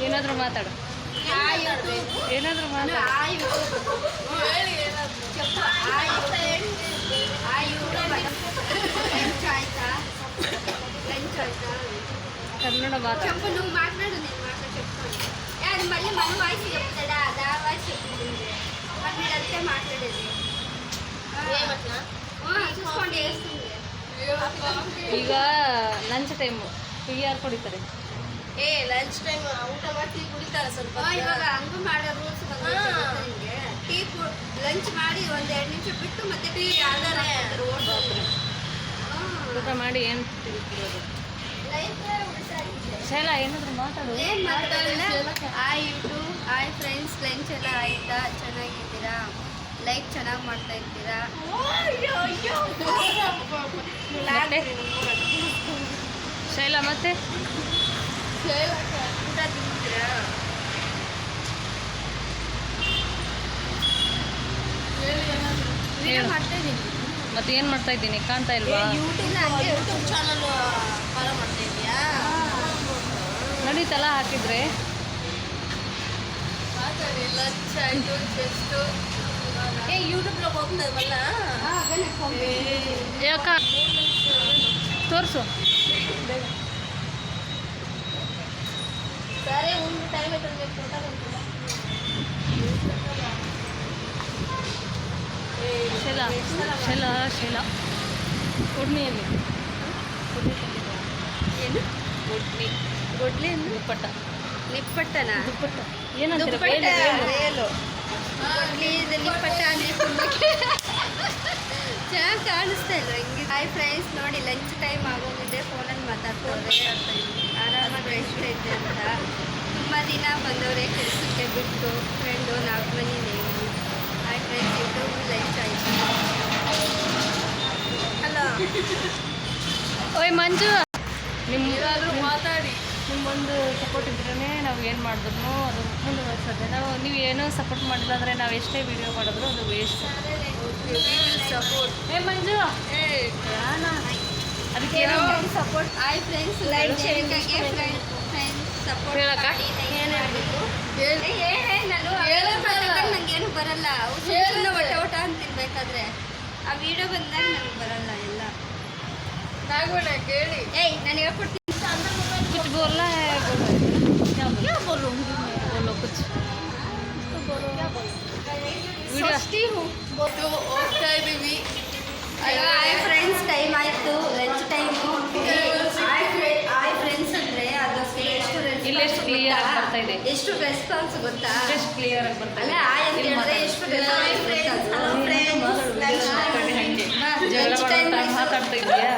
ಏನಾದರೂ ಮಾತಾಡು. ಏನಾದರೂ ಮಾತಾಡು. కన్నడ మాట్లాడు. చెప్పు నువ్వు మాట్లాడు, నేను చెప్తాను. అది మళ్ళీ మన వాయిస్ చెప్తాడా, అదా వాయిస్ చెప్తుంది. మరి మీరు అంతే మాట్లాడేది చూసుకోండి వేస్తుంది. ಈಗ ಲಂಚ್ ಟೈಮು PR ಕುಡಿತಾರೆ. ಲಂಚ್ ಟೈಮ್ ಊಟ ಮಾಡಿ ಕುಡಿತಾರೆ ಸ್ವಲ್ಪ. ಇವಾಗ ಹಂಗೂ ಮಾಡೋ ರೂಲ್ಸ್ ನಿಮಗೆ. ಟೀ ಲಂಚ್ ಮಾಡಿ ಒಂದು 2 ನಿಮಿಷ ಬಿಟ್ಟು ಮತ್ತೆ ಟೀ ಊಟ ಮಾಡಿ ಏನು ತಿಳ್ತಿರೋದು. ಶೈಲಾ ಏನಾದರೂ ಮಾತಾಡು. ಏನು ಮಾತಾಡೋಣ. Hi YouTube, hi friends, lunch ಎಲ್ಲ ಆಯಿತಾ? ಚೆನ್ನಾಗಿದ್ದೀರಾ? ಲೈಕ್ ಚೆನ್ನಾಗಿ ಮಾಡ್ತಾ ಇರ್ತೀರಾ? ಶೈಲಾ ಮತ್ತೆ ಊಟ ತಿಂತೀರಾ? ಹೇಳು. ಮಾಡ್ತಾ ಇದ್ದೀನಿ. ಮತ್ತೆ ಏನು ಮಾಡ್ತಾ ಇದ್ದೀನಿ ಕಾಣ್ತಾ ಇಲ್ವಾ? ಯೂಟ್ಯೂಬ್ ಚಾನಲ್ ಫಾಲೋ ಮಾಡ್ತಾ ಇದೀಯಾ? ನಡೀತಲ್ಲ ಹಾಕಿದ್ರೆ. ಲಂಚ್ ಆಯಿತು ಜಸ್ಟ್. ಯೂಟ್ಯೂಬ್లో ಹೋಗ್ತದೆ ಮಲ್ಲ. ಯಾಕ ತೋರಿಸು. ಸರಿ ಒಂದು ಟೈಮ್ ಆಯ್ತು ಊಟ ಬಂತಿಲ್ಲ. ಶೈಲಾ ಶೈಲಾ ಶೈಲಾ ಉಡ್ನಿಯಲ್ಲಿ ಏನು ಉಡ್ನಿ ಗೊಡ್ಲಿ ಅಂದ್ರೆ ದುಪ್ಪಟ್ಟ ನಿಪ್ಪಟ್ಟನ ದುಪ್ಪಟ್ಟ ಏನಂತೀರ? ದುಪ್ಪಟ್ಟ ರೇಲು. ಗೊಡ್ಲಿ ಇದು ನಿಪ್ಪಟ್ಟ ಅಂದರೆ ಚೆನ್ನಾಗಿ ಕಾಣಿಸ್ತಾ ಇಲ್ಲ ಹಿಂಗೆ. ಹಾಯ್ ಫ್ರೆಂಡ್ಸ್, ನೋಡಿ ಲಂಚ್ ಟೈಮ್ ಆಗೋಗಿದೆ. ಫೋನಲ್ಲಿ ಮಾತಾಡ್ತವ್ರೆ. ಆರಾಮಾಗಿ ರೆಸ್ಟ್ ಐತೆ ಅಂತ. ತುಂಬ ದಿನ ಬಂದವರೇ ಕೆಲಸಕ್ಕೆ ಬಿಟ್ಟು ಫ್ರೆಂಡು 4 ಮನೆ ನೀವು. ಹಾಯ್ ಫ್ರೆಂಡ್ಸ್, ಯೂಟ್ಯೂಬ್ ಲಂಚ್ ಆಯಿತು. ಹಲೋ ಓಯ್ ಮಂಜು, ನೀವಾದರೂ ಮಾತಾಡಿ. ನಿಮ್ಮೊಂದು ಸಪೋರ್ಟ್ ಇದ್ರೇ ನಾವು ಏನು ಮಾಡಿದ್ರು ಅದು ಮುಂದುವರ್ಸೋದೆ. ನೀವು ಏನೋ ಸಪೋರ್ಟ್ ಮಾಡಿಲ್ಲ ಅಂದರೆ ನಾವು ಎಷ್ಟೇ ವಿಡಿಯೋ ಮಾಡಿದ್ರು ಅದು ವೇಸ್ಟ್. ಸಪೋರ್ಟ್. ಏ ಮಂಜು ಅದಕ್ಕೆ ಏನೋ support. Hi friends, lunch friends support ಹೇಳಕ್ಕ? ಏನು ಹೇಳಬೇಕು? ನಂಗೇನು ಬರಲ್ಲ. ಹೇಳು. ಒಟ ಅಂತ ತಿನ್ಬೇಕಾದ್ರೆ ಆ ವಿಡಿಯೋ ಬಂದಾಗ ನನಗೆ ಬರಲ್ಲ ಎಲ್ಲ. ನಾಗೋಣ ಕೇಳಿ. ಏಯ್ ನಾನು ಹೇಳ್ಕೊಡ್ತೀನಿ. कुछ बोलना है क्या बोलूँगी मैं? बोलो कुछ. वीडियो ಹೋಗ್ತಾ ಇದೀವಿ. ಹಾಯ್ ಫ್ರೆಂಡ್ಸ್, ಟೈಮ್ ಆಯಿತು ಲಂಚ್ ಟೈಮು. ಹಾಯ್ ಫ್ರೆಂಡ್ಸ್ ಅಂದರೆ ಅದು ಇಲ್ಲಿ ಎಷ್ಟು ಕ್ಲಿಯರ್ ಆಗಿ ಬರ್ತಾ ಇದೆ, ಎಷ್ಟು ರೆಸ್ಪಾನ್ಸ್ ಗೊತ್ತಾ? ಎಷ್ಟು ಕ್ಲಿಯರ್ ಆಗಿ ಬರ್ತಾ ಅಲ್ಲ ಇದೆ. ಹಾಯ್ ಅಂತ ಹೇಳಿದ್ರೆ ಎಷ್ಟು ರೆಸ್ಪಾನ್ಸ್. ಜಗಳ ಮಾತಾಡ್ತಾ ಇದ್ದೀಯಾ?